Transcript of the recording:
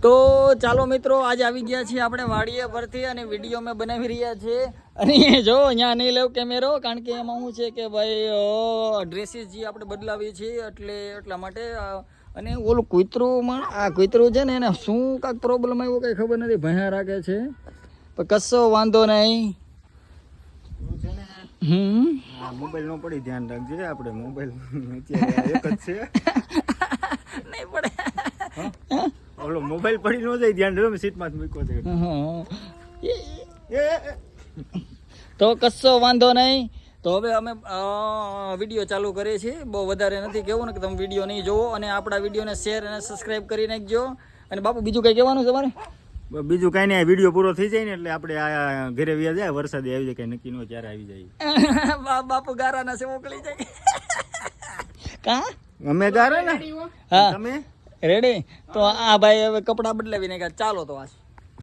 તો ચાલો મિત્રો આજે આવી ગયા છીએ આપણે વાડીએ પરથી અને વિડીયો મેં બનાવી રહ્યા છે અને જો અહીંયા નહીં લેવ કેમેરો કારણ કે એમાં શું છે કે ભાઈ ડ્રેસીસ જે આપણે બદલાવીએ છીએ એટલે એટલા માટે અને ઓલું કૂતરું આ કૂતરું છે ને એને શું કાંઈક પ્રોબ્લેમ આવ્યો કંઈ ખબર નથી ભયા રાખે છે પણ કશો વાંધો નહીં. મોબાઈલ નો પડી ધ્યાન રાખજે આપણે મોબાઈલ અત્યારે એક જ છે નહીં પડે ઓલો મોબાઈલ પડી નો જાય ધ્યાન રાખો સીટમાં જ મૂક્યો છે. તો કશો વાંધો નહીં. તો હવે અમે વિડીયો ચાલુ કરીએ છીએ. બહુ વધારે નથી કહેવું ને કે તમે વિડીયો નહીં જોવો અને આપણા વિડીયોને શેર અને સબસ્ક્રાઈબ કરી નાખજો. અને બાપુ બીજું કંઈ કહેવાનું છે તમારે? બીજું કાંઈ નહીં, આ વિડીયો પૂરો થઈ જાય ને એટલે આપણે આ ઘરે વ્યા જાય વરસાદ આવી જાય કઈ નક્કી નો ત્યારે આવી જાય. બાપુ ગારાના છે મોકલી જાય કા અમે ગારે ને હા તમે રેડી. તો આ ભાઈ હવે કપડાં બદલાવી નાખ્યા. ચાલો તો આ